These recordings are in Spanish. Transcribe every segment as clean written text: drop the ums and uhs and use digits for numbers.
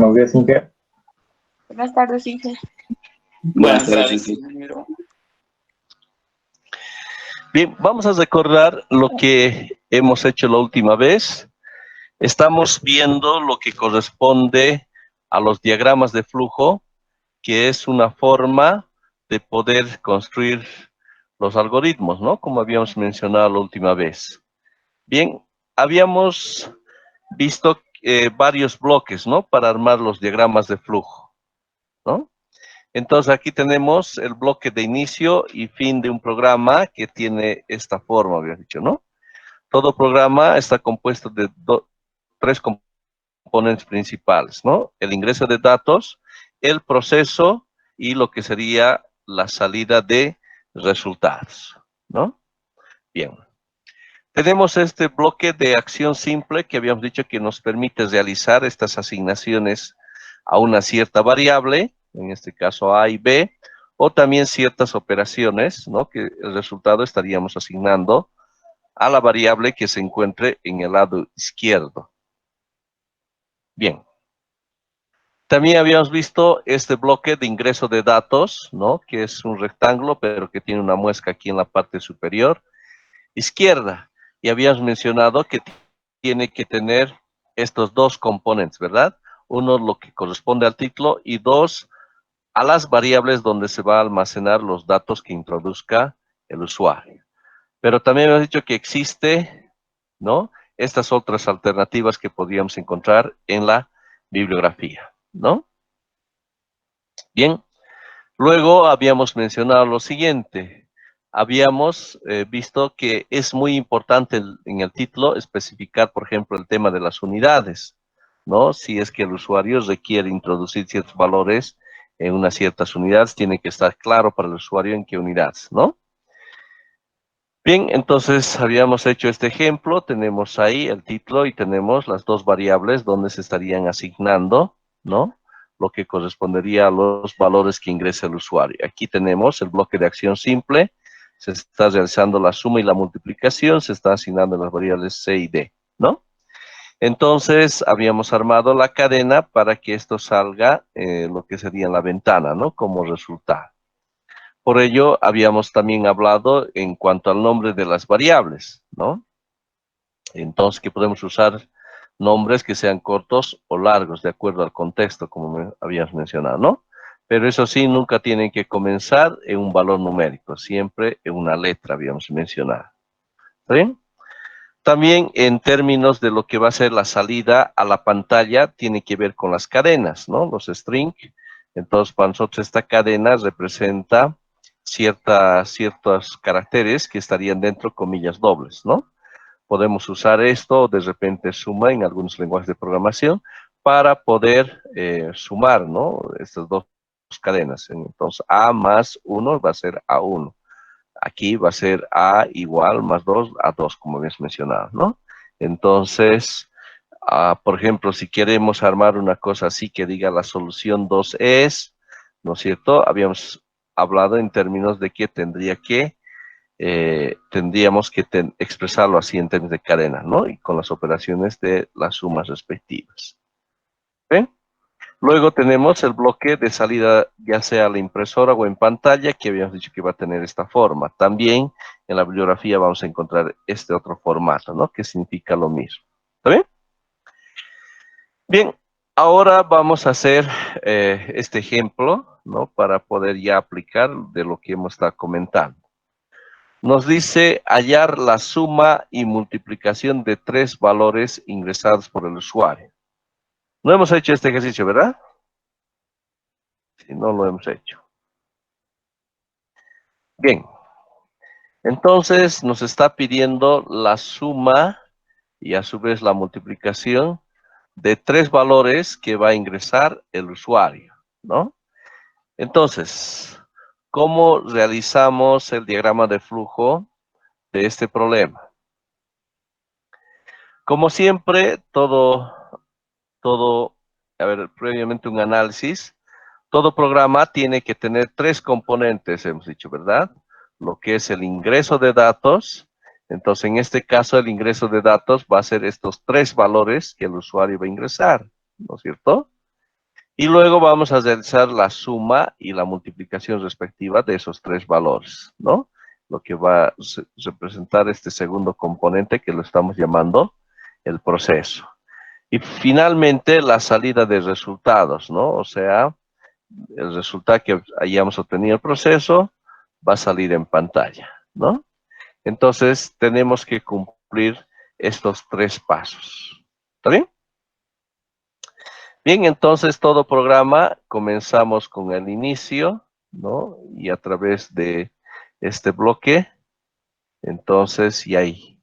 Buenos días, Cintia. Buenas tardes, Inge. Buenas tardes, ingeniero. Bien, vamos a recordar lo que hemos hecho la última vez. Estamos viendo lo que corresponde a los diagramas de flujo, que es una forma de poder construir los algoritmos, ¿no? Como habíamos mencionado la última vez. Bien, habíamos visto varios bloques, ¿no? Para armar los diagramas de flujo, ¿no? Entonces aquí tenemos el bloque de inicio y fin de un programa que tiene esta forma, había dicho, ¿no? Todo programa está compuesto de tres componentes principales, ¿no? El ingreso de datos, el proceso y lo que sería la salida de resultados, ¿no? Bien. Tenemos este bloque de acción simple que habíamos dicho que nos permite realizar estas asignaciones a una cierta variable, en este caso A y B, o también ciertas operaciones, ¿no? Que el resultado estaríamos asignando a la variable que se encuentre en el lado izquierdo. Bien. También habíamos visto este bloque de ingreso de datos, ¿no? Que es un rectángulo, pero que tiene una muesca aquí en la parte superior izquierda. Y habíamos mencionado que tiene que tener estos dos componentes, ¿verdad? Uno, lo que corresponde al título, y dos, a las variables donde se va a almacenar los datos que introduzca el usuario. Pero también hemos dicho que existe, ¿no? Estas otras alternativas que podríamos encontrar en la bibliografía, ¿no? Bien, luego habíamos mencionado lo siguiente. Habíamos visto que es muy importante en el título especificar, por ejemplo, el tema de las unidades, ¿no? Si es que el usuario requiere introducir ciertos valores en unas ciertas unidades, tiene que estar claro para el usuario en qué unidades, ¿no? Bien, entonces habíamos hecho este ejemplo, tenemos ahí el título y tenemos las dos variables donde se estarían asignando, ¿no? Lo que correspondería a los valores que ingresa el usuario. Aquí tenemos el bloque de acción simple, se está realizando la suma y la multiplicación, se está asignando las variables C y D, ¿no? Entonces habíamos armado la cadena para que esto salga lo que sería en la ventana, ¿no? Como resultado. Por ello, habíamos también hablado en cuanto al nombre de las variables, ¿no? Entonces, que podemos usar nombres que sean cortos o largos, de acuerdo al contexto, como habíamos mencionado, ¿no? Pero eso sí, nunca tienen que comenzar en un valor numérico, siempre en una letra, habíamos mencionado. ¿Está bien? También en términos de lo que va a ser la salida a la pantalla, tiene que ver con las cadenas, ¿no? Los strings. Entonces, para nosotros esta cadena representa ciertos caracteres que estarían dentro comillas dobles, ¿no? Podemos usar esto, de repente suma en algunos lenguajes de programación, para poder sumar, ¿no? Estas dos cadenas. Entonces, A más 1 va a ser A1. Aquí va a ser A igual más 2 a 2, como habías mencionado, ¿no? Entonces, por ejemplo, si queremos armar una cosa así que diga la solución 2 es, ¿no es cierto? Habíamos hablado en términos de que tendríamos que expresarlo así en términos de cadena, ¿no? Y con las operaciones de las sumas respectivas. ¿Ven? Luego tenemos el bloque de salida, ya sea a la impresora o en pantalla, que habíamos dicho que va a tener esta forma. También en la bibliografía vamos a encontrar este otro formato, ¿no? Que significa lo mismo. ¿Está bien? Bien, ahora vamos a hacer este ejemplo, ¿no? Para poder ya aplicar de lo que hemos estado comentando. Nos dice hallar la suma y multiplicación de tres valores ingresados por el usuario. No hemos hecho este ejercicio, ¿verdad? Sí, no lo hemos hecho. Bien. Entonces nos está pidiendo la suma y a su vez la multiplicación de tres valores que va a ingresar el usuario, ¿no? Entonces, ¿cómo realizamos el diagrama de flujo de este problema? Como siempre, previamente un análisis, todo programa tiene que tener tres componentes, hemos dicho, ¿verdad? Lo que es el ingreso de datos. Entonces, en este caso, el ingreso de datos va a ser estos tres valores que el usuario va a ingresar, ¿no es cierto? Y luego vamos a realizar la suma y la multiplicación respectiva de esos tres valores, ¿no? Lo que va a representar este segundo componente que lo estamos llamando el proceso. Y finalmente la salida de resultados, ¿no? O sea, el resultado que hayamos obtenido el proceso va a salir en pantalla, ¿no? Entonces tenemos que cumplir estos tres pasos. ¿Está bien? Bien, entonces todo programa comenzamos con el inicio, ¿no? Y a través de este bloque, entonces, y ahí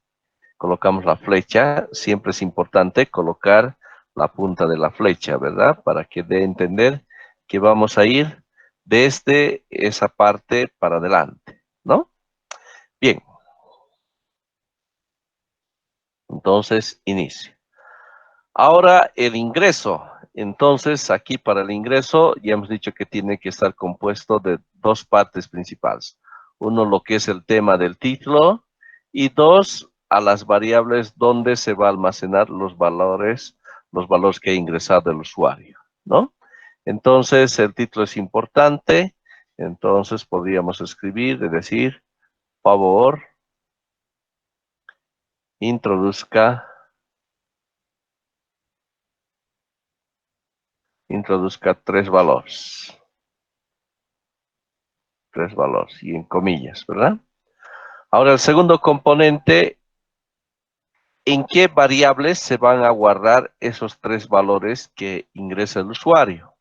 colocamos la flecha. Siempre es importante colocar la punta de la flecha, ¿verdad? Para que dé a entender que vamos a ir desde esa parte para adelante, ¿no? Bien, entonces inicio. Ahora el ingreso. Entonces, aquí para el ingreso ya hemos dicho que tiene que estar compuesto de dos partes principales. Uno, lo que es el tema del título, y dos, a las variables donde se va a almacenar los valores que ha ingresado el usuario, ¿no? Entonces, el título es importante. Entonces, podríamos escribir, es decir, favor, introduzca tres valores. Y en comillas, ¿verdad? Ahora el segundo componente, ¿en qué variables se van a guardar esos tres valores que ingresa el usuario?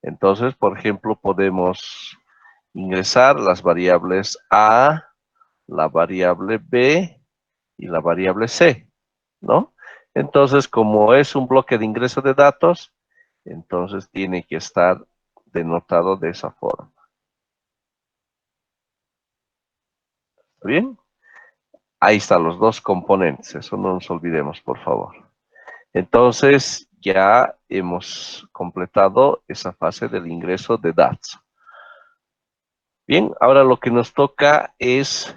Entonces, por ejemplo, podemos ingresar las variables A, la variable B y la variable C, ¿no? Entonces, como es un bloque de ingreso de datos, entonces tiene que estar denotado de esa forma. ¿Está bien? Ahí están los dos componentes, eso no nos olvidemos, por favor. Entonces, ya hemos completado esa fase del ingreso de datos. Bien, ahora lo que nos toca es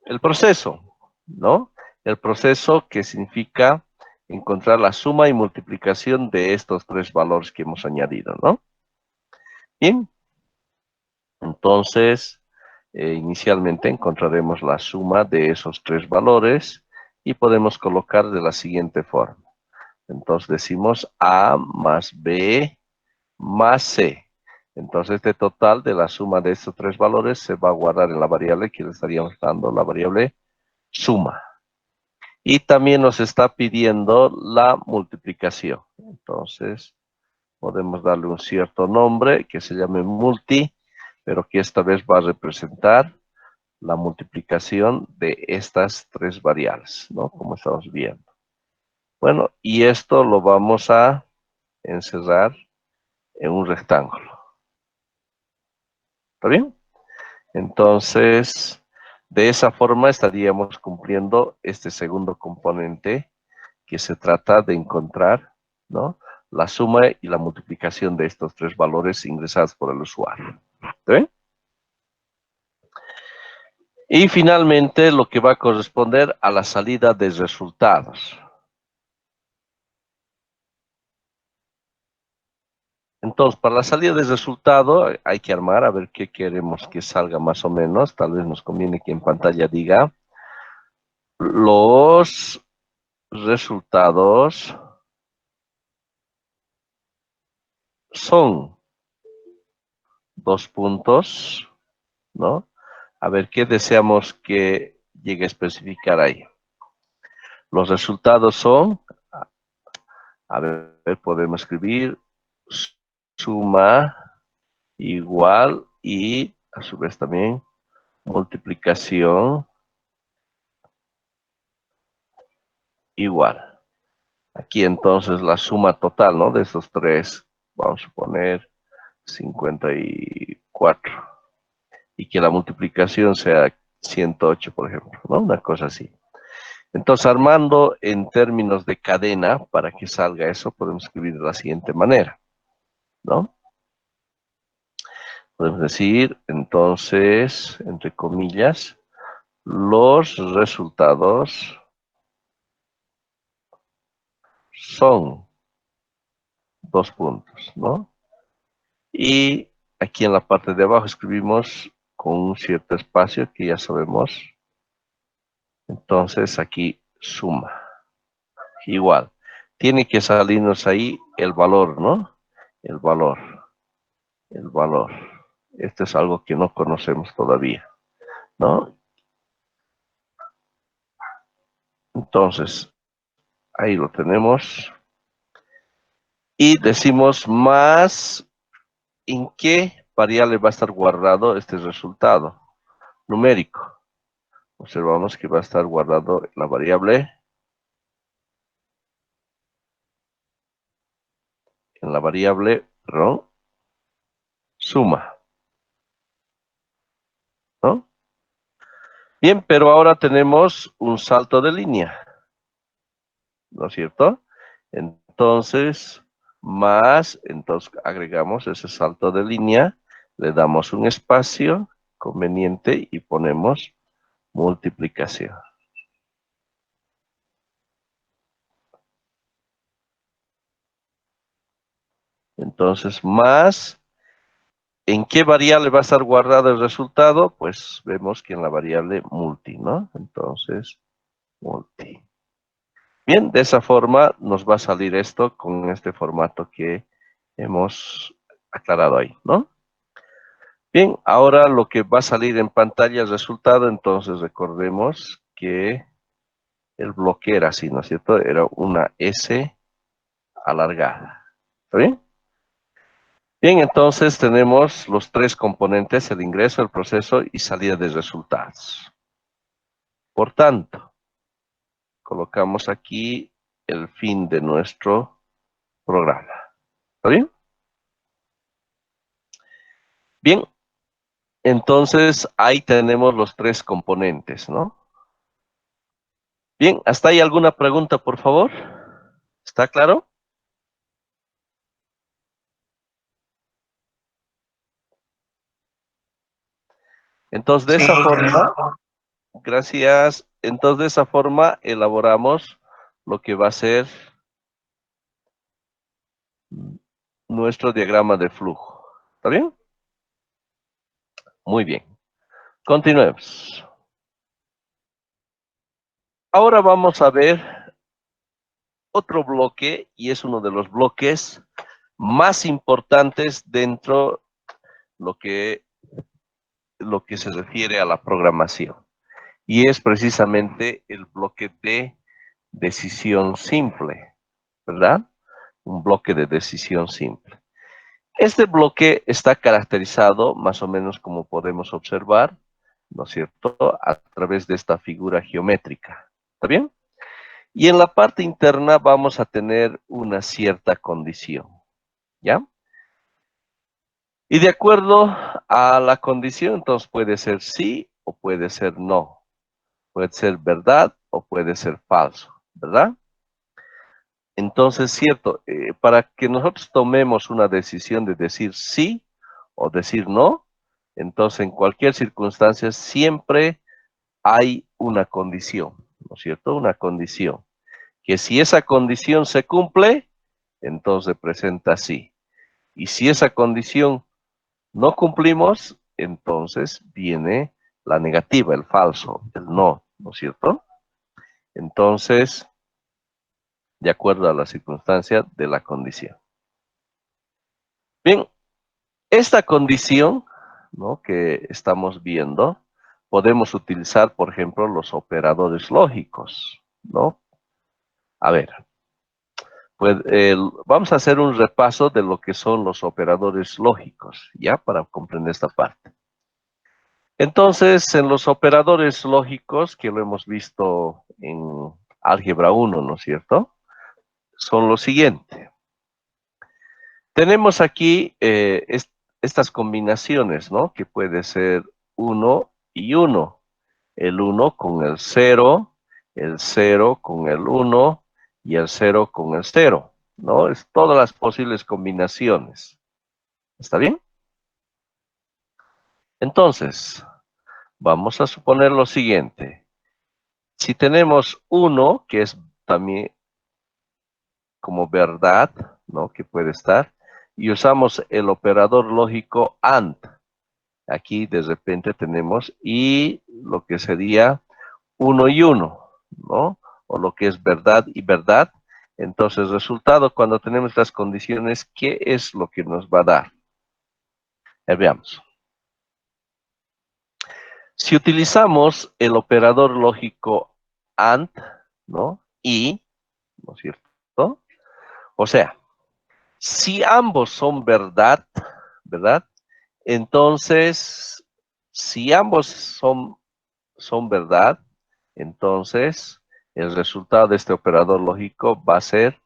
el proceso, ¿no? El proceso que significa encontrar la suma y multiplicación de estos tres valores que hemos añadido, ¿no? Bien, entonces, inicialmente encontraremos la suma de esos tres valores y podemos colocar de la siguiente forma. Entonces decimos A más B más C. Entonces este total de la suma de estos tres valores se va a guardar en la variable que le estaríamos dando, la variable suma. Y también nos está pidiendo la multiplicación. Entonces podemos darle un cierto nombre que se llame multi, pero que esta vez va a representar la multiplicación de estas tres variables, ¿no? Como estamos viendo. Bueno, y esto lo vamos a encerrar en un rectángulo. ¿Está bien? Entonces, de esa forma estaríamos cumpliendo este segundo componente que se trata de encontrar, ¿no? La suma y la multiplicación de estos tres valores ingresados por el usuario. ¿Está bien? Y finalmente lo que va a corresponder a la salida de resultados. Entonces, para la salida de resultado hay que armar a ver qué queremos que salga más o menos. Tal vez nos conviene que en pantalla diga los resultados son dos puntos, ¿no? A ver qué deseamos que llegue a especificar ahí. Los resultados son, a ver, podemos escribir suma igual y a su vez también multiplicación igual. Aquí entonces la suma total, ¿no? De esos tres, vamos a poner 54. Y que la multiplicación sea 108, por ejemplo, ¿no? Una cosa así. Entonces, armando en términos de cadena, para que salga eso, podemos escribir de la siguiente manera, ¿no? Podemos decir, entonces, entre comillas, los resultados son 2 puntos, ¿no? Y aquí en la parte de abajo escribimos con un cierto espacio que ya sabemos. Entonces aquí suma. Igual. Tiene que salirnos ahí el valor, ¿no? El valor. El valor. Esto es algo que no conocemos todavía, ¿no? Entonces, ahí lo tenemos. Y decimos más en qué variable va a estar guardado este resultado numérico. Observamos que va a estar guardado la variable, perdón, suma, ¿no? Bien, pero ahora tenemos un salto de línea, ¿no es cierto? Entonces, entonces agregamos ese salto de línea, le damos un espacio conveniente y ponemos multiplicación. Entonces, más, ¿en qué variable va a estar guardado el resultado? Pues vemos que en la variable multi, ¿no? Entonces, multi. Bien, de esa forma nos va a salir esto con este formato que hemos aclarado ahí, ¿no? Bien, ahora lo que va a salir en pantalla es el resultado, entonces recordemos que el bloque era así, ¿no es cierto? Era una S alargada. ¿Está bien? Bien, entonces tenemos los 3 componentes, el ingreso, el proceso y salida de resultados. Por tanto, colocamos aquí el fin de nuestro programa. ¿Está bien? Bien, entonces ahí tenemos los 3 componentes, ¿no? Bien, ¿hasta ahí alguna pregunta, por favor? ¿Está claro? Entonces, de esa forma, gracias. Entonces, de esa forma elaboramos lo que va a ser nuestro diagrama de flujo. ¿Está bien? Muy bien. Continuemos. Ahora vamos a ver otro bloque y es uno de los bloques más importantes dentro lo que se refiere a la programación. Y es precisamente el bloque de decisión simple, ¿verdad? Un bloque de decisión simple. Este bloque está caracterizado, más o menos como podemos observar, ¿no es cierto?, a través de esta figura geométrica. ¿Está bien? Y en la parte interna vamos a tener una cierta condición, ¿ya? Y de acuerdo a la condición, entonces puede ser sí o puede ser no. Puede ser verdad o puede ser falso, ¿verdad? Entonces, cierto, para que nosotros tomemos una decisión de decir sí o decir no, entonces en cualquier circunstancia siempre hay una condición, ¿no es cierto? Una condición. Que si esa condición se cumple, entonces presenta sí. Y si esa condición no cumplimos, entonces viene la negativa, el falso, el no, ¿no es cierto? Entonces, de acuerdo a la circunstancia de la condición. Bien, esta condición, ¿no?, que estamos viendo, podemos utilizar, por ejemplo, los operadores lógicos, ¿no? A ver, pues vamos a hacer un repaso de lo que son los operadores lógicos, ¿ya? Para comprender esta parte. Entonces, en los operadores lógicos, que lo hemos visto en álgebra 1, ¿no es cierto?, son lo siguiente. Tenemos aquí estas combinaciones, ¿no? Que puede ser 1 y 1. El 1 con el 0 con el 1 y el 0 con el 0, ¿no? Es todas las posibles combinaciones. ¿Está bien? Entonces, vamos a suponer lo siguiente. Si tenemos 1, que es también como verdad, ¿no? Que puede estar. Y usamos el operador lógico AND. Aquí de repente tenemos y lo que sería 1 y 1, ¿no? O lo que es verdad y verdad. Entonces, resultado, cuando tenemos las condiciones, ¿qué es lo que nos va a dar? Veamos. Si utilizamos el operador lógico AND, ¿no? Y, ¿no es cierto? O sea, si ambos son verdad, ¿verdad? Entonces, si ambos son verdad, entonces el resultado de este operador lógico va a ser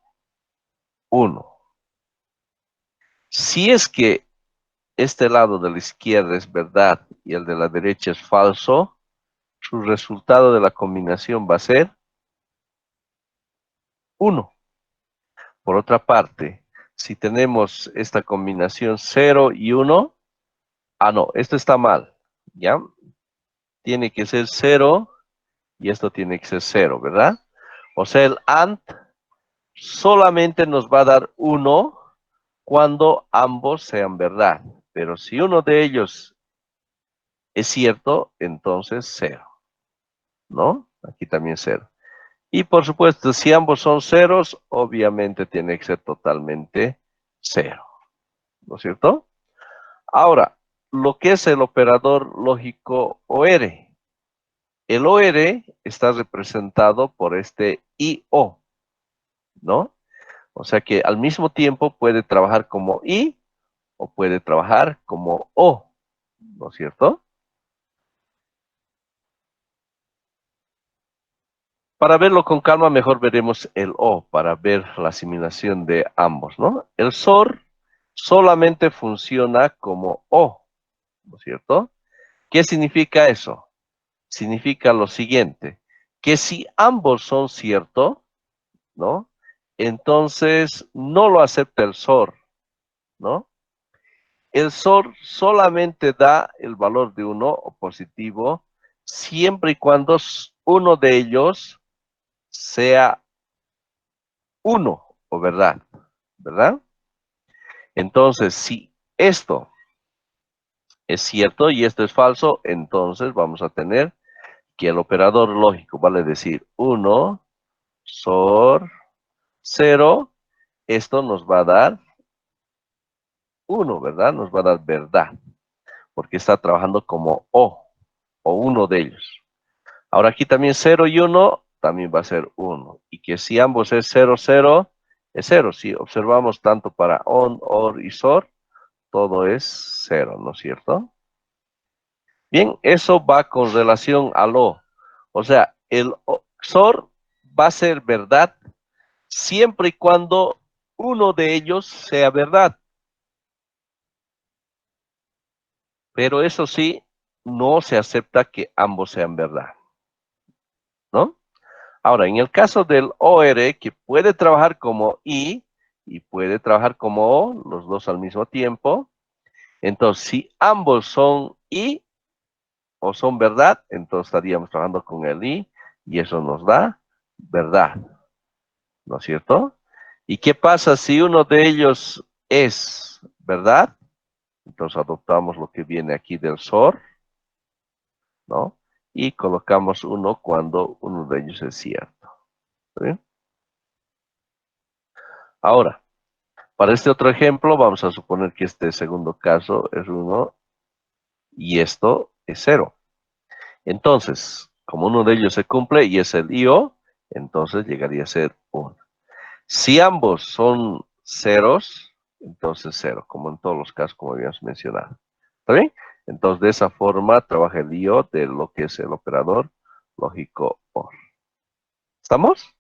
1. Si es que este lado de la izquierda es verdad y el de la derecha es falso, su resultado de la combinación va a ser 1. Por otra parte, si tenemos esta combinación 0 y 1, no, esto está mal, ¿ya? Tiene que ser 0 y esto tiene que ser 0, ¿verdad? O sea, el AND solamente nos va a dar 1 cuando ambos sean verdad. Pero si uno de ellos es cierto, entonces 0, ¿no? Aquí también 0. Y por supuesto, si ambos son ceros, obviamente tiene que ser totalmente 0, ¿no es cierto? Ahora, lo que es el operador lógico OR. El OR está representado por este IO, ¿no? O sea que al mismo tiempo puede trabajar como I o puede trabajar como O, ¿no es cierto? Para verlo con calma, mejor veremos el O para ver la asimilación de ambos, ¿no? El SOR solamente funciona como O, ¿no es cierto? ¿Qué significa eso? Significa lo siguiente, que si ambos son ciertos, ¿no? Entonces no lo acepta el SOR, ¿no? El SOR solamente da el valor de 1 o positivo siempre y cuando uno de ellos sea 1 o verdad, ¿verdad? Entonces, si esto es cierto y esto es falso, entonces vamos a tener que el operador lógico vale decir 1, SOR, 0, esto nos va a dar 1, ¿verdad? Nos va a dar verdad, porque está trabajando como o uno de ellos. Ahora aquí también 0 y 1 también va a ser 1. Y que si ambos es 0, 0, es 0. Si observamos tanto para ON, OR y SOR, todo es 0, ¿no es cierto? Bien, eso va con relación al O. O sea, el SOR va a ser verdad siempre y cuando uno de ellos sea verdad. Pero eso sí, no se acepta que ambos sean verdad, ¿no? Ahora, en el caso del OR, que puede trabajar como I y puede trabajar como O, los dos al mismo tiempo, entonces si ambos son I o son verdad, entonces estaríamos trabajando con el I y eso nos da verdad, ¿no es cierto? ¿Y qué pasa si uno de ellos es verdad? Entonces adoptamos lo que viene aquí del SOR, ¿no? Y colocamos 1 cuando uno de ellos es cierto. ¿Sí? Ahora, para este otro ejemplo, vamos a suponer que este segundo caso es 1 y esto es 0. Entonces, como uno de ellos se cumple y es el IO, entonces llegaría a ser 1. Si ambos son ceros, entonces 0, como en todos los casos, como habíamos mencionado. ¿Está bien? Entonces, de esa forma trabaja el IO de lo que es el operador lógico OR. ¿Estamos?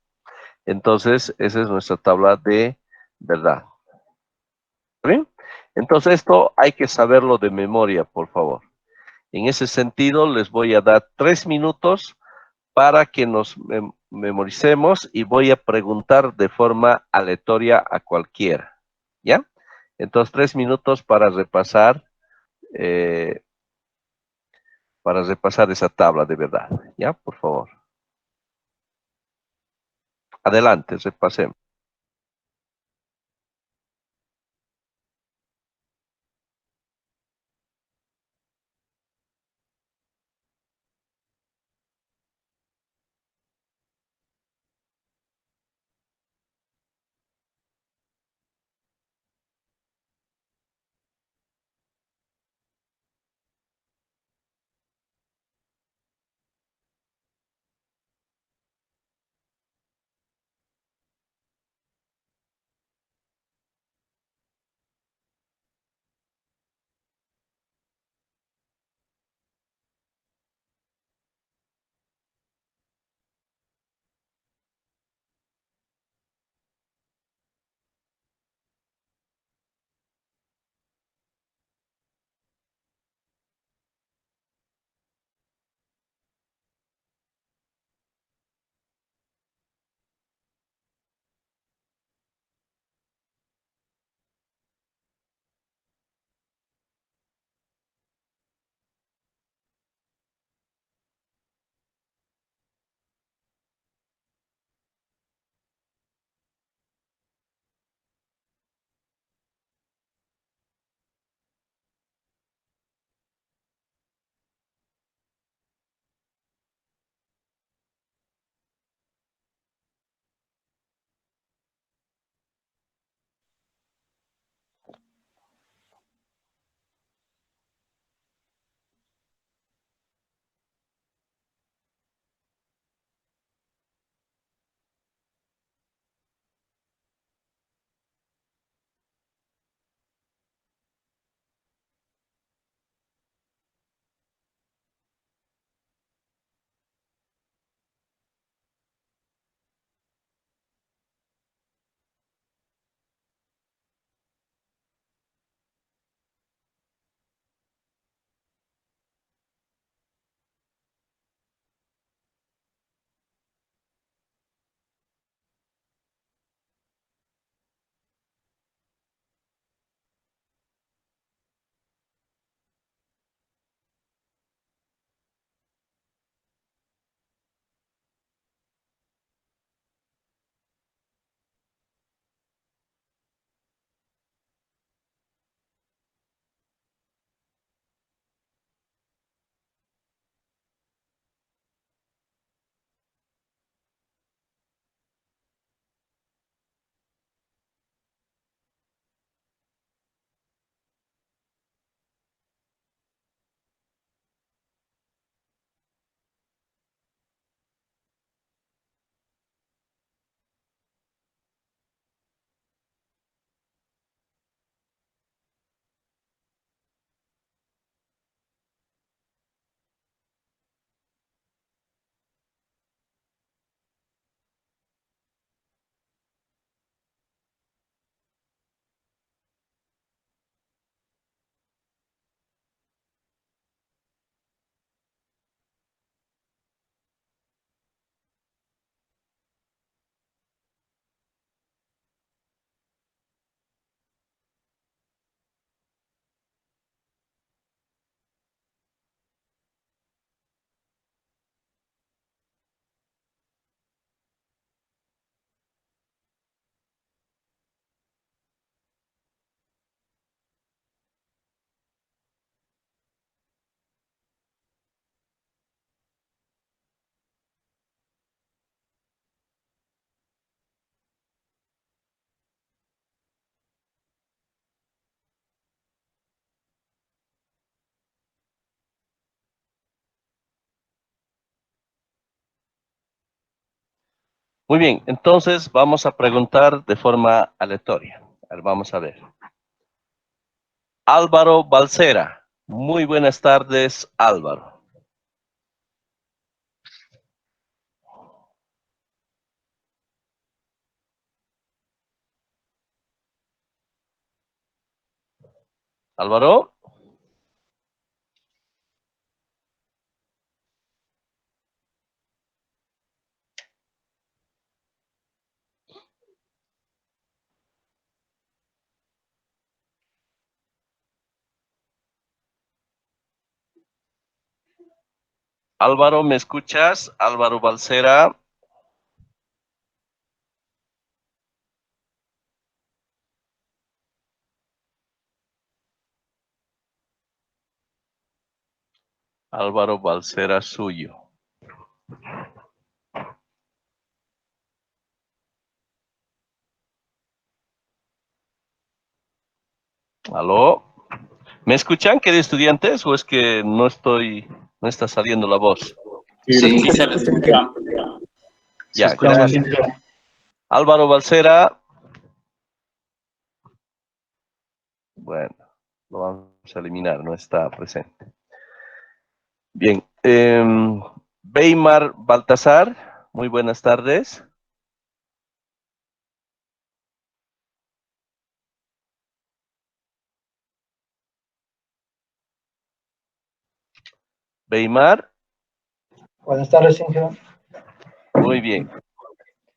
Entonces, esa es nuestra tabla de verdad. ¿Está bien? Entonces, esto hay que saberlo de memoria, por favor. En ese sentido, les voy a dar 3 minutos para que nos memoricemos y voy a preguntar de forma aleatoria a cualquiera. ¿Ya? Entonces, 3 minutos eh, para repasar esa tabla de verdad. ¿Ya? Por favor. Adelante, repasemos. Muy bien, entonces vamos a preguntar de forma aleatoria. A ver, vamos a ver. Álvaro Balcera. Muy buenas tardes, Álvaro. Álvaro. Álvaro, ¿me escuchas? Álvaro Balcera. Álvaro Balcera suyo. ¿Aló? ¿Me escuchan, queridos estudiantes, o es que no está saliendo la voz? Sí, se le escucha. Ya, escucha gracias. bien. Álvaro Balcera. Bueno, lo vamos a eliminar, no está presente. Bien. Weimar Baltasar, muy buenas tardes. Weimar, Buenas tardes, Sergio. muy bien.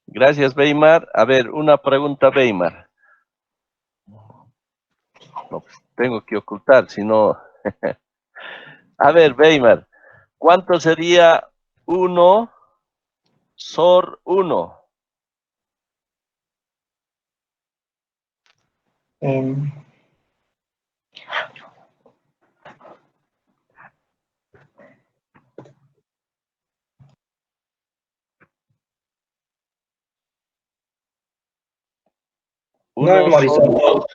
Gracias, Weimar. A ver, una pregunta, Weimar. No, pues, tengo que ocultar, si no... A ver, Weimar, ¿cuánto sería 1 SOR 1? Em, no he 1 SOR memorizado todo.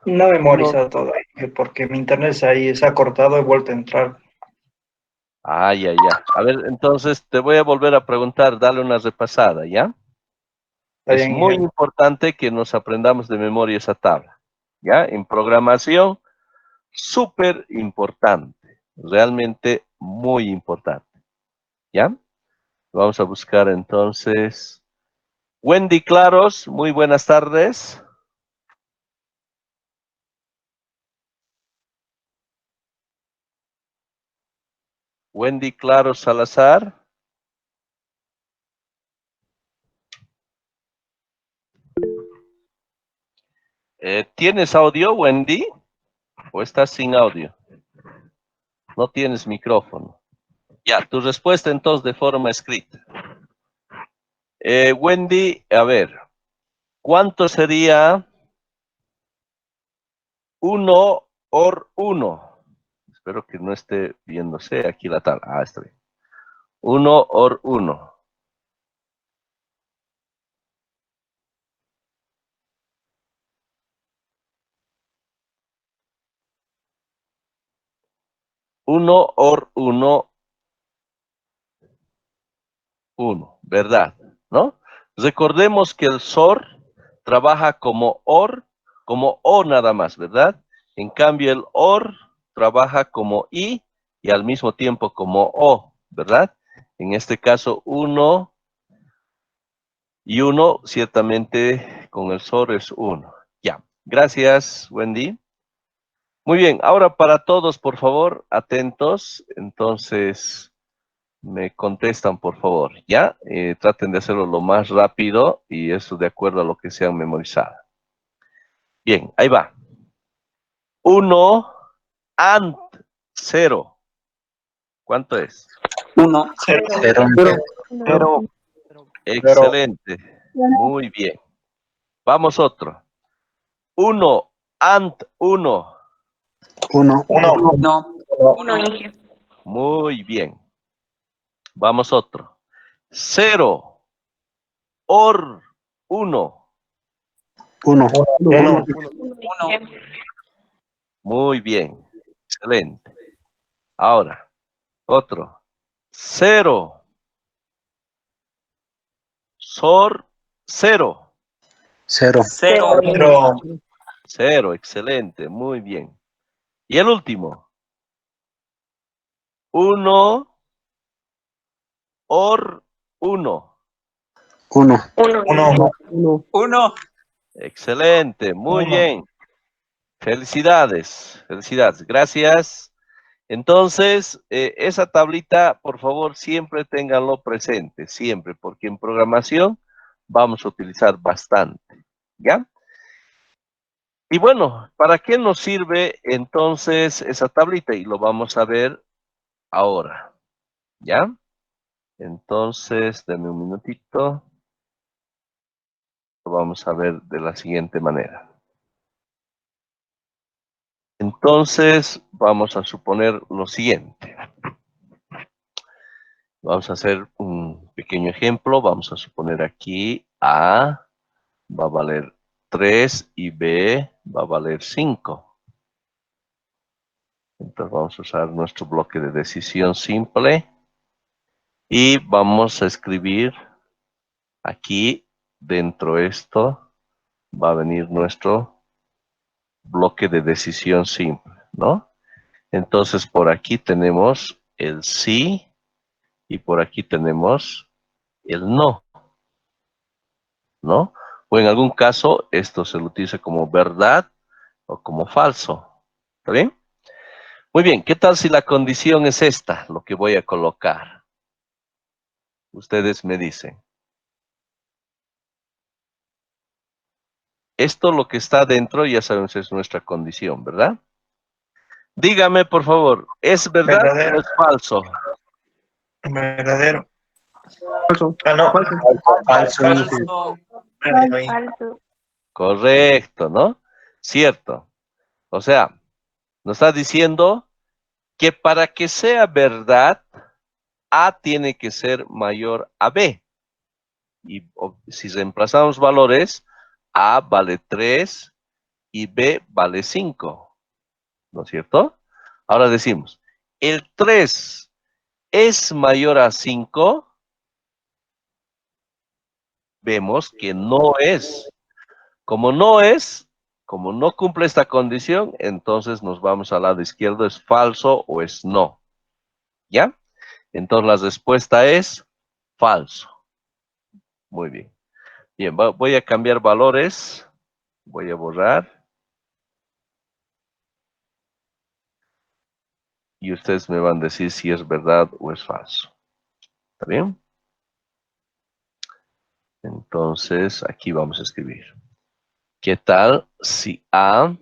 No he 1. memorizado todo, porque mi internet se ha cortado, he vuelto a entrar. Ah, ya, ya. A ver, entonces te voy a volver a preguntar, dale una repasada, ¿ya? Está Es bien, muy Miguel. importante que nos aprendamos de memoria esa tabla, ¿ya? En programación, súper importante, realmente muy importante, ¿ya? Vamos a buscar entonces. Wendy Claros, muy buenas tardes. Wendy Claros Salazar. ¿Tienes audio, Wendy? ¿O estás sin audio? No tienes micrófono. Ya, tu respuesta entonces de forma escrita. Wendy, a ver, ¿cuánto sería 1 or 1? Espero que no esté viéndose aquí la tabla. Ah, está bien. 1 or 1. Uno or 1, 1, ¿verdad? ¿No? Recordemos que el SOR trabaja como OR, como O nada más, ¿verdad? En cambio el OR trabaja como I y al mismo tiempo como O, ¿verdad? En este caso 1 y 1, ciertamente con el SOR es 1. Ya, gracias, Wendy. Muy bien, ahora para todos, por favor, atentos. Entonces, me contestan, por favor, ¿ya? Traten de hacerlo lo más rápido y eso de acuerdo a lo que se han memorizado. Bien, ahí va. 1 and 0. ¿Cuánto es? 1, 0. Pero, Excelente. Muy bien. Vamos otro. 1 and 1. uno. 1, Uno, Inge. Muy bien. Vamos otro. 0 or 1. Uno. 1, Inge. Muy bien. Excelente. Ahora, otro. 0 Sor, 0. 0. 0. Pero, 0, excelente, muy bien. Y el último. 1, or, 1. 1. 1. 1. 1. Excelente, muy Uno. bien. Felicidades, felicidades, gracias. Entonces, esa tablita, por favor, siempre ténganlo presente, siempre, porque en programación vamos a utilizar bastante, ¿ya? Y bueno, ¿para qué nos sirve entonces esa tablita? Y lo vamos a ver ahora, ¿ya? Entonces, denme un minutito. Lo vamos a ver de la siguiente manera. Entonces, vamos a suponer lo siguiente. Vamos a hacer un pequeño ejemplo. Vamos a suponer aquí A va a valer 3 y B va a valer 5. Entonces vamos a usar nuestro bloque de decisión simple. Y vamos a escribir aquí dentro de esto va a venir nuestro bloque de decisión simple, ¿no? Entonces por aquí tenemos el sí y por aquí tenemos el no, ¿no? O en algún caso esto se lo utiliza como verdad o como falso, ¿está bien? Muy bien, ¿qué tal si la condición es esta, lo que voy a colocar? Ustedes me dicen. Esto lo que está dentro, ya sabemos, es nuestra condición, ¿verdad? Dígame, por favor, ¿es verdad Verdadero. o es falso? Verdadero. Falso. Ah, no. Falso. Falso. Ahí. Falso. Correcto, ¿no? Cierto. O sea, nos está diciendo que para que sea verdad, A tiene que ser mayor a B. Y si reemplazamos valores, A vale 3 y B vale 5. ¿No es cierto? Ahora decimos, ¿el 3 es mayor a 5? Vemos que no es. Como no es, como no cumple esta condición, entonces nos vamos al lado izquierdo, ¿es falso o es no? ¿Ya? Entonces la respuesta es falso. Muy bien. Bien, voy a cambiar valores. Voy a borrar. Y ustedes me van a decir si es verdad o es falso. ¿Está bien? Entonces, aquí vamos a escribir. ¿Qué tal si A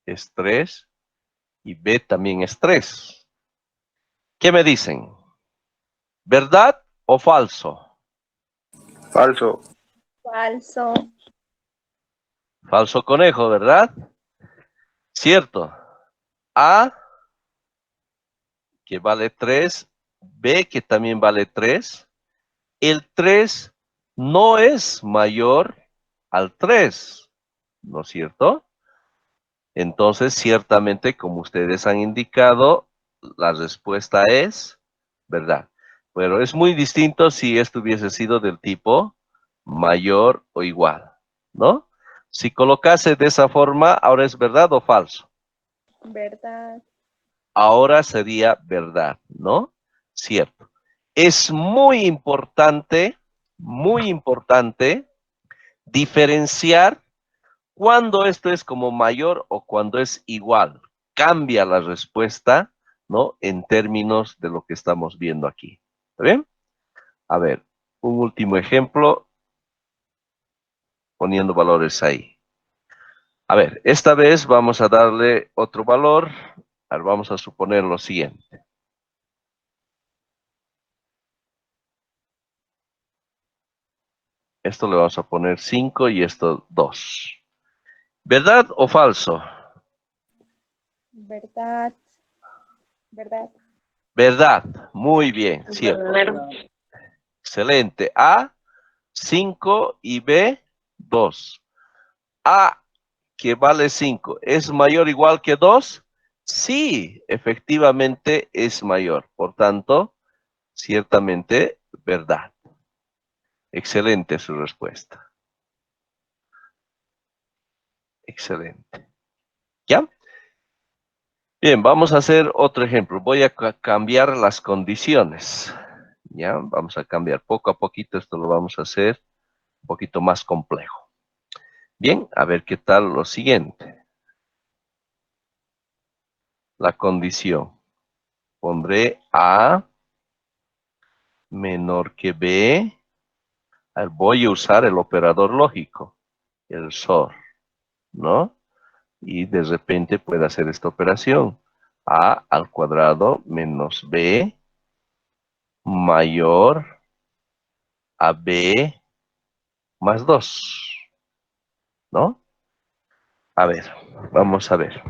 es 3 y B también es 3? ¿Qué me dicen? ¿Verdad o falso? Falso. Falso. Falso conejo, ¿verdad? Cierto. A, que vale 3, B, que también vale 3. El 3 no es mayor al 3, ¿no es cierto? Entonces, ciertamente, como ustedes han indicado, la respuesta es verdad. Pero es muy distinto si esto hubiese sido del tipo mayor o igual, ¿no? Si colocase de esa forma, ¿ahora es verdad o falso? Verdad. Ahora sería verdad, ¿no? Cierto. Es muy importante diferenciar cuando esto es como mayor o cuando es igual. Cambia la respuesta, ¿no? En términos de lo que estamos viendo aquí. ¿Está bien? A ver, un último ejemplo, poniendo valores ahí. A ver, esta vez vamos a darle otro valor. A ver, vamos a suponer lo siguiente. Esto le vamos a poner 5 y esto 2. ¿Verdad o falso? Verdad. Verdad. Verdad. Muy bien, cierto. Verdadero. Excelente. A, 5 y B, 2. A, que vale 5, ¿es mayor o igual que 2? Sí, efectivamente es mayor. Por tanto, ciertamente verdad. Excelente su respuesta. Excelente. ¿Ya? Bien, vamos a hacer otro ejemplo. Voy a cambiar las condiciones. ¿Ya? Vamos a cambiar poco a poquito. Esto lo vamos a hacer un poquito más complejo. Bien, a ver qué tal lo siguiente. La condición. Pondré A menor que B. A ver, voy a usar el operador lógico, el SOR, ¿no? Y de repente puede hacer esta operación. A al cuadrado menos B mayor a B más 2, ¿no? A ver, vamos a ver.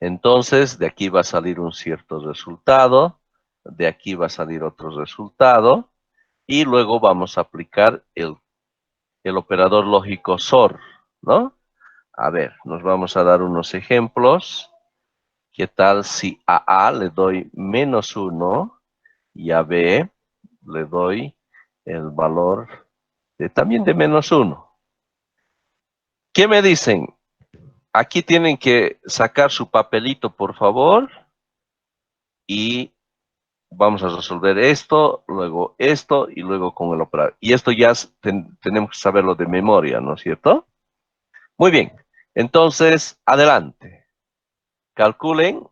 Entonces, de aquí va a salir un cierto resultado, de aquí va a salir otro resultado, y luego vamos a aplicar el operador lógico SOR, ¿no? A ver, nos vamos a dar unos ejemplos. ¿Qué tal si a A le doy menos 1 y a B le doy el valor también de menos 1? ¿Qué me dicen? Aquí tienen que sacar su papelito, por favor. Y vamos a resolver esto y luego con el operador. Y esto ya tenemos que saberlo de memoria, ¿no es cierto? Muy bien. Entonces, adelante. Calculen.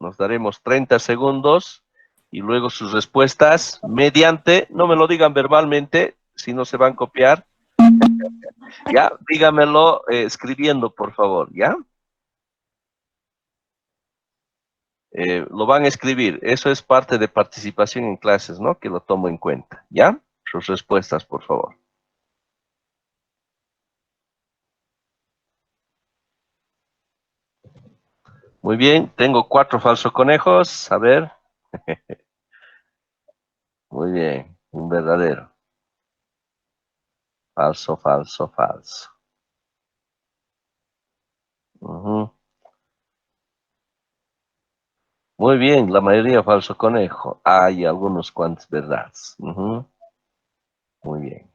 Nos daremos 30 segundos y luego sus respuestas mediante, no me lo digan verbalmente, si no se van a copiar. Ya, dígamelo escribiendo, por favor, ¿ya? Lo van a escribir. Eso es parte de participación en clases, ¿no? Que lo tomo en cuenta, ¿ya? Sus respuestas, por favor. Muy bien, tengo 4 falsos conejos. A ver. Muy bien, un verdadero. Falso, falso, falso. Muy bien, la mayoría falso conejo. Hay algunos cuantos verdades. Muy bien.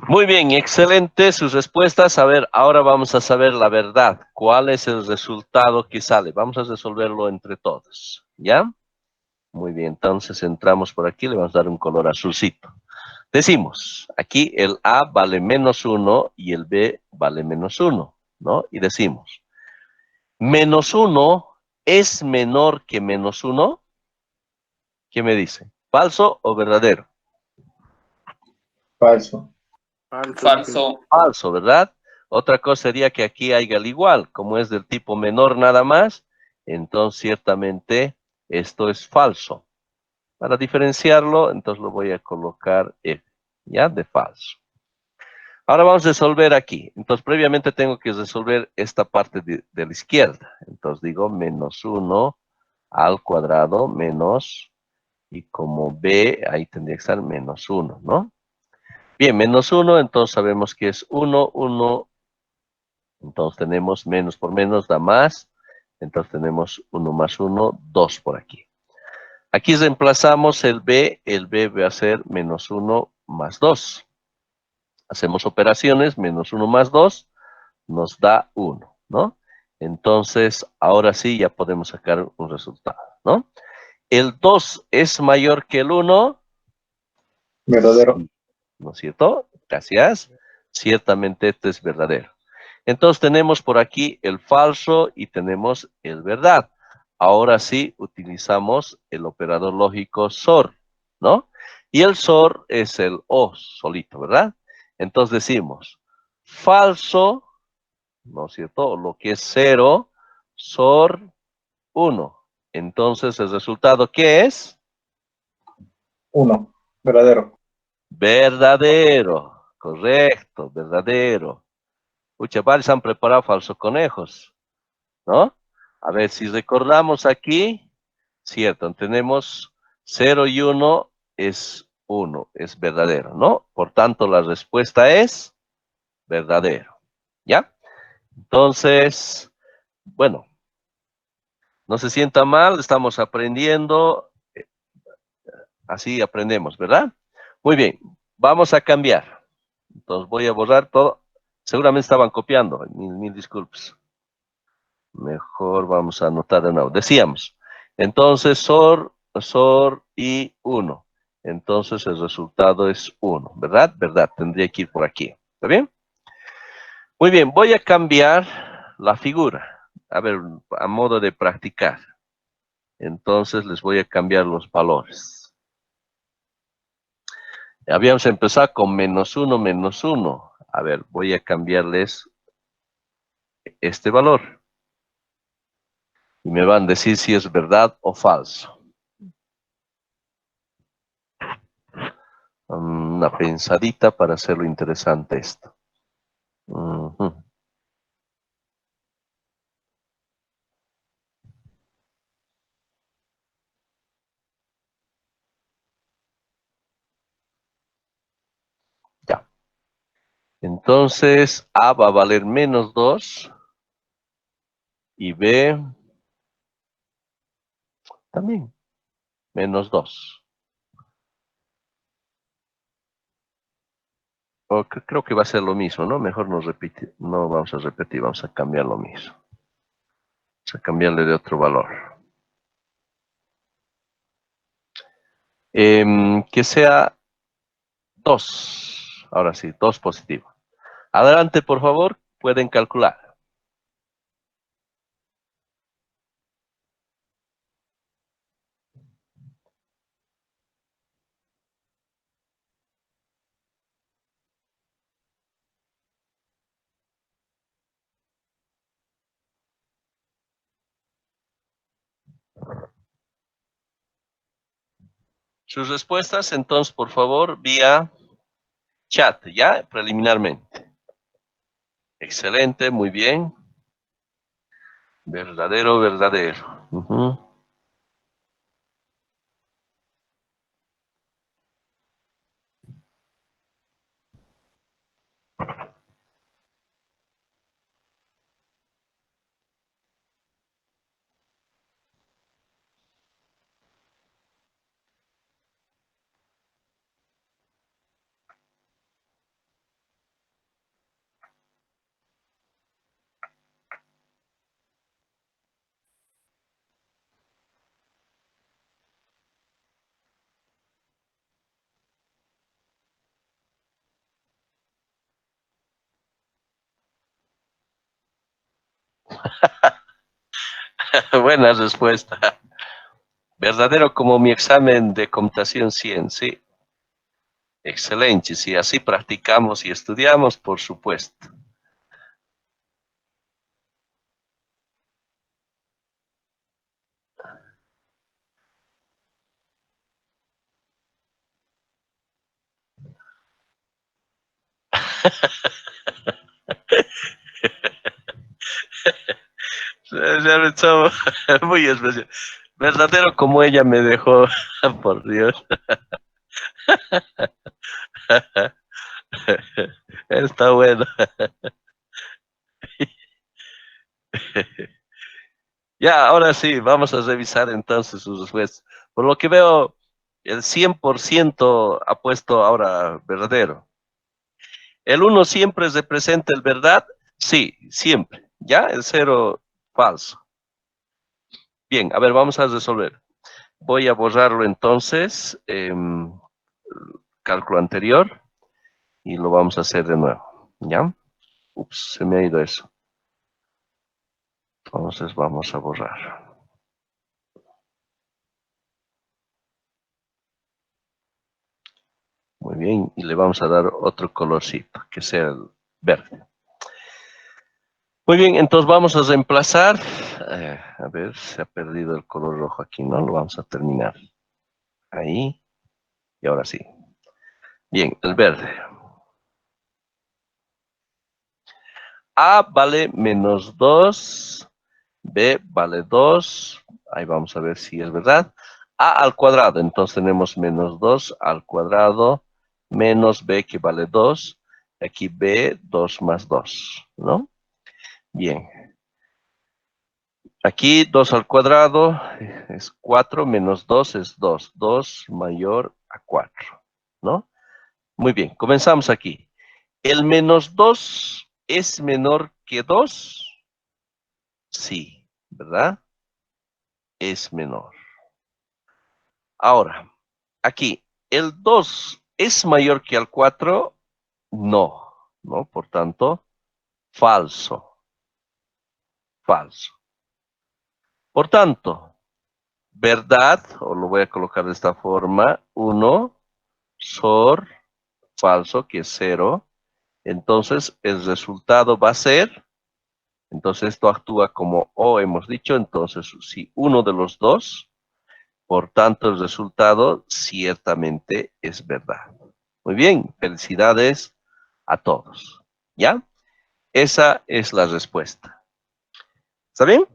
Muy bien, excelente sus respuestas. A ver, ahora vamos a saber la verdad. ¿Cuál es el resultado que sale? Vamos a resolverlo entre todos, ¿ya? Muy bien, entonces entramos por aquí, le vamos a dar un color azulcito. Decimos, aquí el A vale menos 1 y el B vale menos 1, ¿no? Y decimos, menos 1 es menor que menos 1. ¿Qué me dice? ¿Falso o verdadero? Falso. Falso. Falso, ¿verdad? Otra cosa sería que aquí haya el igual, como es del tipo menor nada más, entonces ciertamente esto es falso. Para diferenciarlo, entonces lo voy a colocar F, ¿ya? De falso. Ahora vamos a resolver aquí. Entonces previamente tengo que resolver esta parte de la izquierda. Entonces digo menos 1 al cuadrado menos, y como B, ahí tendría que estar menos 1, ¿no? Bien, menos 1, entonces sabemos que es 1, 1. Entonces tenemos menos por menos da más. Entonces tenemos 1 más 1, 2 por aquí. Aquí reemplazamos el B va a ser menos 1 más 2. Hacemos operaciones, menos 1 más 2 nos da 1, ¿no? Entonces, ahora sí ya podemos sacar un resultado. ¿no? El 2 es mayor que el 1. Verdadero. ¿No es cierto? Gracias. Ciertamente esto es verdadero. Entonces tenemos por aquí el falso y tenemos el verdad. Ahora sí utilizamos el operador lógico SOR, ¿no? Y el SOR es el O solito, ¿verdad? Entonces decimos falso, ¿no es cierto? Lo que es 0, SOR 1. Entonces el resultado, ¿qué es? 1. Verdadero. Verdadero. Correcto, verdadero. Pucha, varios han preparado falsos conejos, ¿no? A ver, si recordamos aquí, cierto, tenemos 0 y 1 es 1, es verdadero, ¿no? Por tanto, la respuesta es verdadero, ¿ya? Entonces, bueno, no se sienta mal, estamos aprendiendo, así aprendemos, ¿verdad? Muy bien, vamos a cambiar. Entonces voy a borrar todo. Seguramente estaban copiando, mil disculpas. Mejor vamos a anotar de nuevo. Decíamos, entonces SOR y 1. Entonces el resultado es 1, ¿verdad? ¿Verdad? Tendría que ir por aquí. ¿Está bien? Muy bien, voy a cambiar la figura. A ver, a modo de practicar. Entonces les voy a cambiar los valores. Habíamos empezado con -1, -1. A ver, voy a cambiarles este valor. Y me van a decir si es verdad o falso. Una pensadita para hacerlo interesante esto. Ujú. Ya. Entonces, A va a valer -2 y B también, -2. Creo que va a ser lo mismo, ¿no? Mejor no repite, no vamos a repetir, vamos a cambiar lo mismo. Vamos a cambiarle de otro valor. Que sea 2. Ahora sí, 2 positivo. Adelante, por favor, pueden calcular. Sus respuestas, entonces, por favor, vía chat, ¿ya? Preliminarmente. Excelente, muy bien. Verdadero, verdadero. Ujú. Buena respuesta. Verdadero como mi examen de computación 100, sí. Excelente, si así practicamos y estudiamos, por supuesto. Ya somos muy especial. Verdadero como ella me dejó, por Dios. Está bueno. Ya, ahora sí, vamos a revisar entonces sus respuestas. Por lo que veo, el 100% ha puesto ahora verdadero. ¿El 1 siempre representa el verdad? Sí, siempre. ¿Ya? El 0 falso. Bien, a ver, vamos a resolver. Voy a borrarlo entonces, cálculo anterior, y lo vamos a hacer de nuevo, ¿ya? Ups, se me ha ido eso. Entonces vamos a borrar. Muy bien, y le vamos a dar otro colorcito, que sea el verde. Muy bien, entonces vamos a reemplazar. A ver, se ha perdido el color rojo aquí, ¿no? Lo vamos a terminar. Ahí. Y ahora sí. Bien, el verde. A vale menos 2. B vale 2. Ahí vamos a ver si es verdad. A al cuadrado. Entonces tenemos menos 2 al cuadrado menos B que vale 2. Aquí B, 2 más 2, ¿no? Bien. Aquí 2 al cuadrado es 4 menos 2 es 2. 2 mayor a 4, ¿no? Muy bien, comenzamos aquí. ¿El menos 2 es menor que 2? Sí, ¿verdad? Es menor. Ahora, aquí, ¿el 2 es mayor que el 4? No, ¿no? Por tanto, falso. Falso. Por tanto, verdad, o lo voy a colocar de esta forma, 1, SOR, falso, que es 0. Entonces, el resultado va a ser, entonces esto actúa como O hemos dicho, entonces si uno de los dos, por tanto el resultado ciertamente es verdad. Muy bien, felicidades a todos. ¿Ya? Esa es la respuesta. ¿Está bien?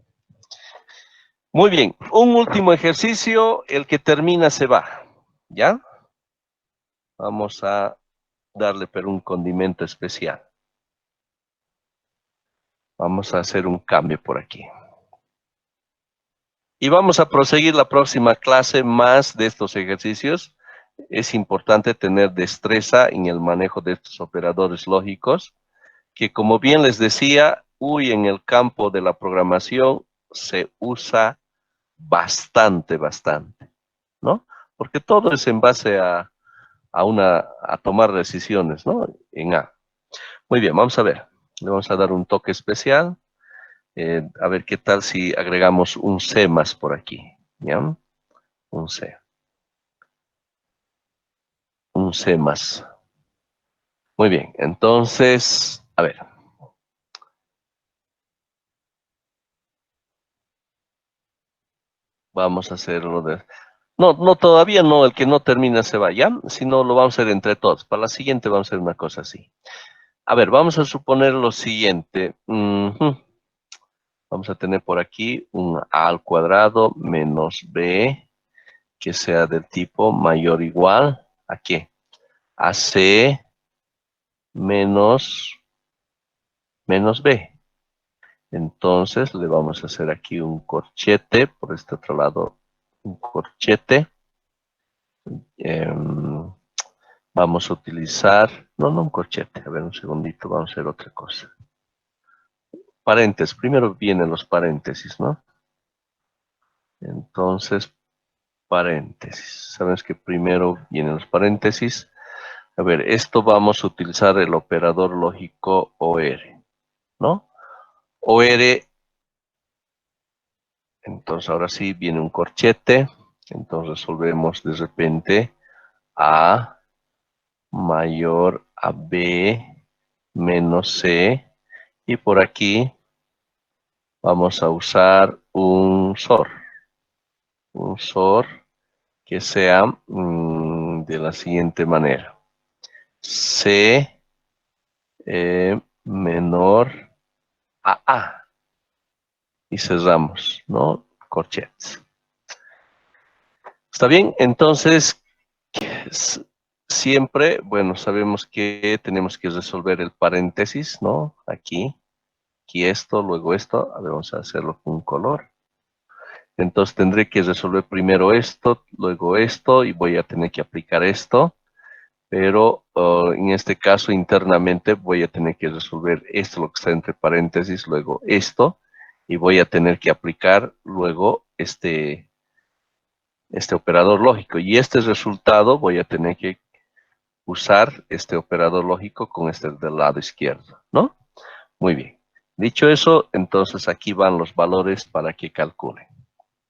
Muy bien, un último ejercicio, el que termina se va. ¿Ya? Vamos a darle pero un condimento especial. Vamos a hacer un cambio por aquí. Y vamos a proseguir la próxima clase más de estos ejercicios. Es importante tener destreza en el manejo de estos operadores lógicos, que como bien les decía, hoy en el campo de la programación se usa bastante, ¿no? Porque todo es en base a tomar decisiones, ¿no? En A. Muy bien, vamos a ver. Le vamos a dar un toque especial. A ver qué tal si agregamos un C más por aquí, ¿ya? Un C. Un C más. Muy bien, entonces, a ver. Vamos a hacerlo de... No, todavía no, el que no termina se va, ¿ya? Si no, lo vamos a hacer entre todos. Para la siguiente vamos a hacer una cosa así. A ver, vamos a suponer lo siguiente. Vamos a tener por aquí un A al cuadrado menos B, que sea del tipo mayor o igual a ¿qué? A C menos B. Entonces le vamos a hacer aquí un corchete, por este otro lado un corchete. Vamos a utilizar, no un corchete, a ver un segundito, vamos a hacer otra cosa. Paréntesis, primero vienen los paréntesis, ¿no? Entonces, paréntesis. Sabes que primero vienen los paréntesis. A ver, esto vamos a utilizar el operador lógico OR, ¿no? OR, entonces ahora sí viene un corchete, entonces resolvemos de repente A mayor a B menos C, y por aquí vamos a usar un SOR que sea de la siguiente manera. C menor a A. Y cerramos, ¿no? Corchetes. ¿Está bien? Entonces, siempre, bueno, sabemos que tenemos que resolver el paréntesis, ¿no? Aquí esto, luego esto. A ver, vamos a hacerlo con un color. Entonces tendré que resolver primero esto, luego esto, y voy a tener que aplicar esto. Pero en este caso internamente voy a tener que resolver esto, lo que está entre paréntesis, luego esto, y voy a tener que aplicar luego este operador lógico. Y este resultado voy a tener que usar este operador lógico con este del lado izquierdo, ¿no? Muy bien. Dicho eso, entonces aquí van los valores para que calculen.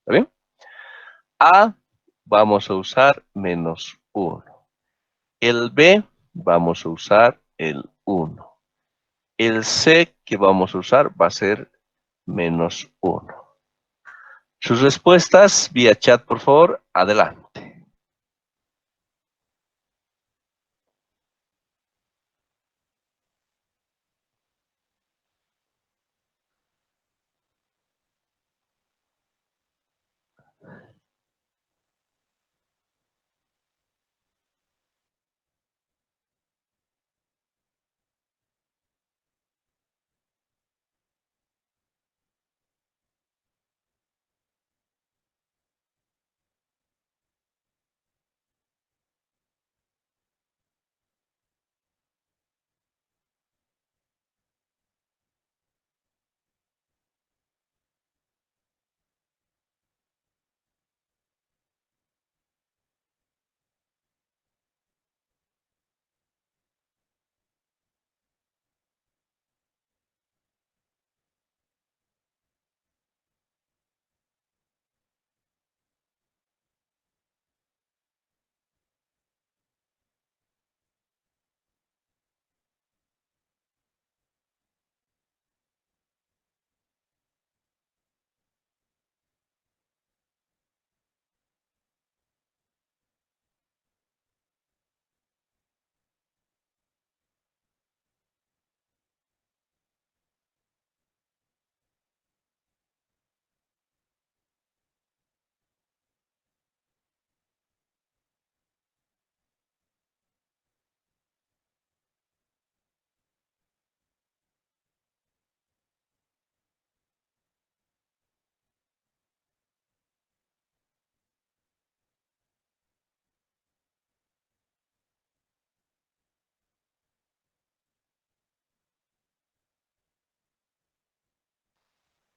¿Está bien? A vamos a usar menos 1. El B vamos a usar el 1. El C que vamos a usar va a ser menos 1. Sus respuestas vía chat, por favor, adelante.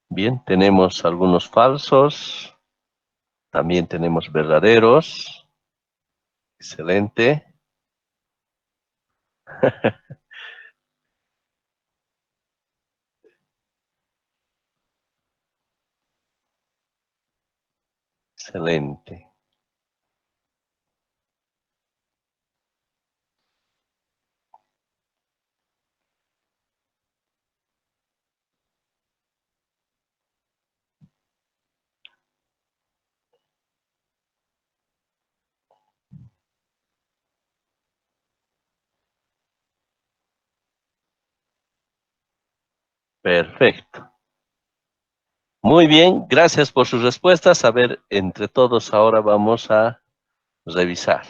Bien, tenemos algunos falsos. También tenemos verdaderos. Excelente. Excelente. Perfecto. Muy bien, gracias por sus respuestas. A ver, entre todos ahora vamos a revisar.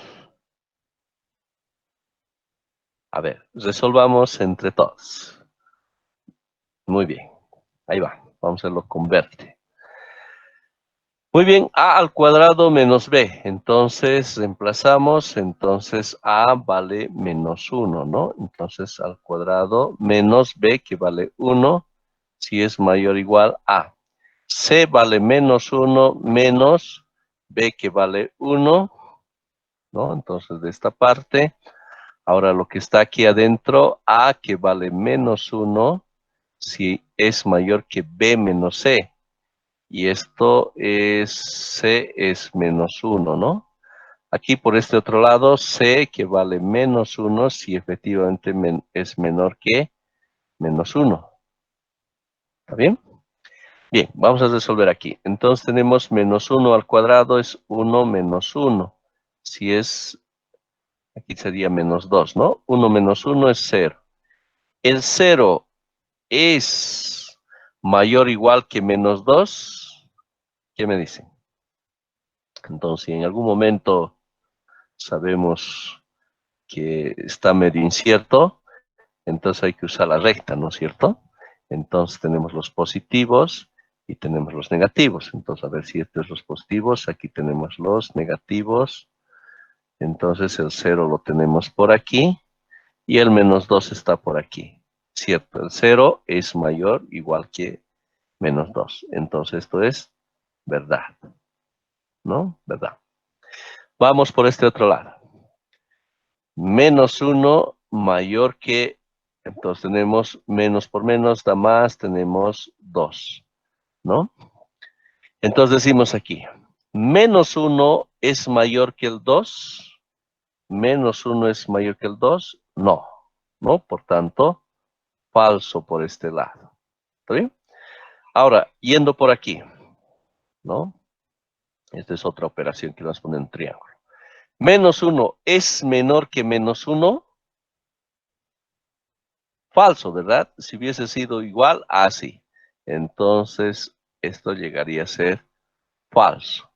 A ver, resolvamos entre todos. Muy bien, ahí va. Vamos a hacerlo con verde. Muy bien, a al cuadrado menos b. Entonces reemplazamos, entonces a vale menos 1, ¿no? Entonces al cuadrado menos b que vale 1, si es mayor o igual a. C vale menos 1 menos b que vale 1, ¿no? Entonces de esta parte, ahora lo que está aquí adentro, a que vale menos 1, si es mayor que b menos c. Y esto es C es menos 1, ¿no? Aquí por este otro lado, C que vale menos 1 si efectivamente es menor que menos 1. ¿Está bien? Bien, vamos a resolver aquí. Entonces tenemos menos 1 al cuadrado es 1 menos 1. Si es, aquí sería menos 2, ¿no? 1 menos 1 es 0. El 0 es mayor o igual que menos 2. ¿Qué me dicen? Entonces, si en algún momento sabemos que está medio incierto, entonces hay que usar la recta, ¿no es cierto? Entonces tenemos los positivos y tenemos los negativos. Entonces, a ver si estos son los positivos, aquí tenemos los negativos. Entonces el 0 lo tenemos por aquí y el menos 2 está por aquí. ¿Cierto? El 0 es mayor o igual que menos 2. Entonces esto es verdad. ¿No? ¿Verdad? Vamos por este otro lado. Menos 1 mayor que, entonces tenemos menos por menos da más, tenemos 2, ¿no? Entonces decimos aquí, menos 1 es mayor que el 2, menos 1 es mayor que el 2, no, ¿no? Por tanto, falso por este lado. ¿Está bien? Ahora, yendo por aquí, ¿no? Esta es otra operación que nos pone en triángulo. Menos 1 es menor que menos 1. Falso, ¿verdad? Si hubiese sido igual, así. Entonces, esto llegaría a ser falso.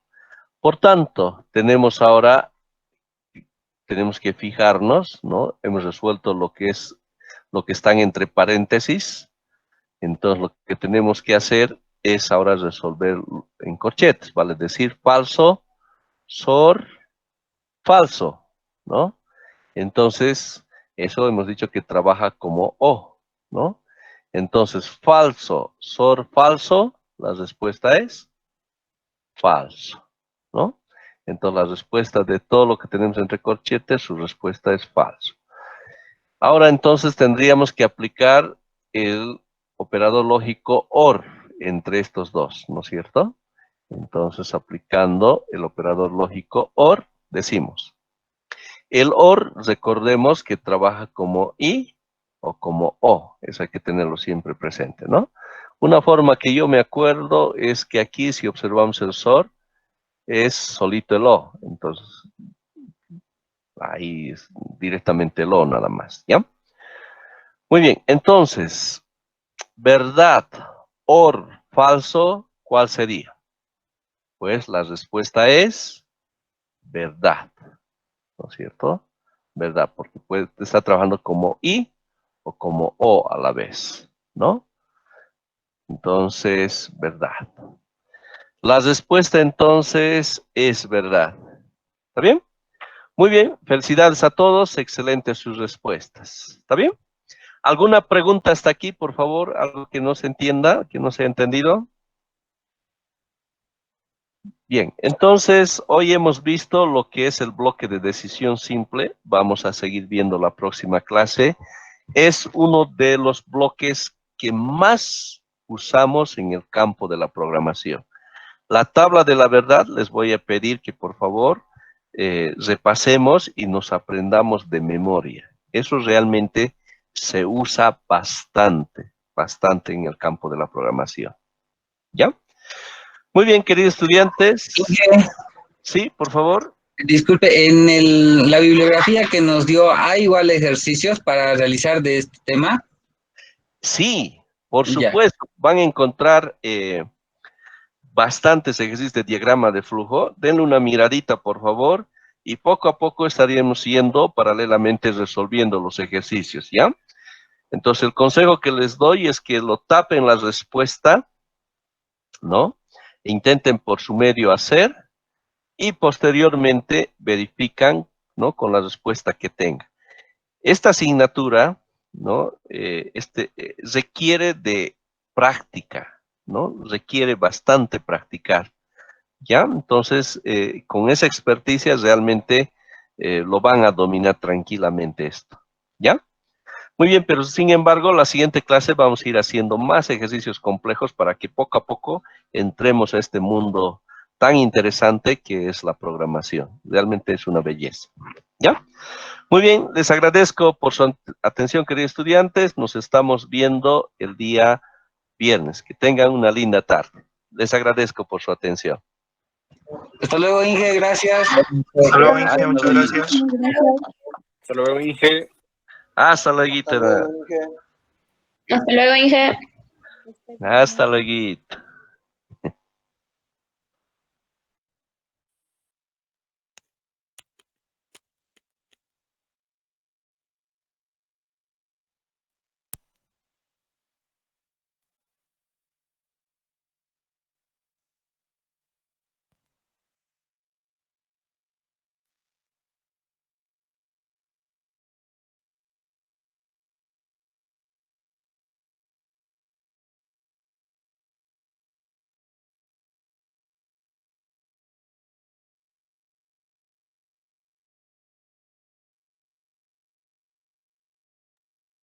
Por tanto, tenemos que fijarnos, ¿no? Hemos resuelto lo que están entre paréntesis. Entonces, lo que tenemos que hacer es ahora resolver en corchetes, ¿vale? Decir falso, falso, ¿no? Entonces, eso hemos dicho que trabaja como O, ¿no? Entonces, falso, falso, la respuesta es falso, ¿no? Entonces, la respuesta de todo lo que tenemos entre corchetes, su respuesta es falso. Ahora, entonces, tendríamos que aplicar el operador lógico OR entre estos dos, ¿no es cierto? Entonces, aplicando el operador lógico OR, decimos, el OR, recordemos que trabaja como I o como O. Eso hay que tenerlo siempre presente, ¿no? Una forma que yo me acuerdo es que aquí, si observamos el SOR, es solito el O. Entonces, ahí es directamente el O nada más, ¿ya? Muy bien, entonces, verdad, OR, falso, ¿cuál sería? Pues la respuesta es verdad, ¿no es cierto? ¿Verdad? Porque puede estar trabajando como I o como O a la vez, ¿no? Entonces, verdad. La respuesta entonces es verdad. ¿Está bien? Muy bien, felicidades a todos, excelentes sus respuestas. ¿Está bien? ¿Alguna pregunta hasta aquí, por favor? ¿Algo que no se entienda, que no se ha entendido? Bien, entonces hoy hemos visto lo que es el bloque de decisión simple. Vamos a seguir viendo la próxima clase. Es uno de los bloques que más usamos en el campo de la programación. La tabla de la verdad, les voy a pedir que por favor repasemos y nos aprendamos de memoria. Eso realmente se usa bastante en el campo de la programación. ¿Ya? Muy bien, queridos estudiantes. Inge, Sí, por favor. disculpe, en la bibliografía que nos dio, ¿hay igual ejercicios para realizar de este tema? Sí, por Ya. supuesto. Van a encontrar bastantes ejercicios de diagrama de flujo. Denle una miradita, por favor, y poco a poco estaríamos yendo paralelamente resolviendo los ejercicios, ¿ya? Entonces, el consejo que les doy es que lo tapen la respuesta, ¿no? Intenten por su medio hacer y posteriormente verifican, ¿no? Con la respuesta que tengan. Esta asignatura, ¿no? Requiere de práctica, ¿no? Requiere bastante practicar, ¿ya? Entonces, con esa experticia realmente lo van a dominar tranquilamente esto, ¿ya? Muy bien, pero sin embargo, la siguiente clase vamos a ir haciendo más ejercicios complejos para que poco a poco entremos a este mundo tan interesante que es la programación. Realmente es una belleza, ¿ya? Muy bien, les agradezco por su atención, queridos estudiantes. Nos estamos viendo el día viernes. Que tengan una linda tarde. Les agradezco por su atención. Hasta luego, Inge, gracias. Hasta luego, Inge, muchas gracias. Hasta luego, Inge. Hasta luego. Hasta luego, Inge. Hasta luego.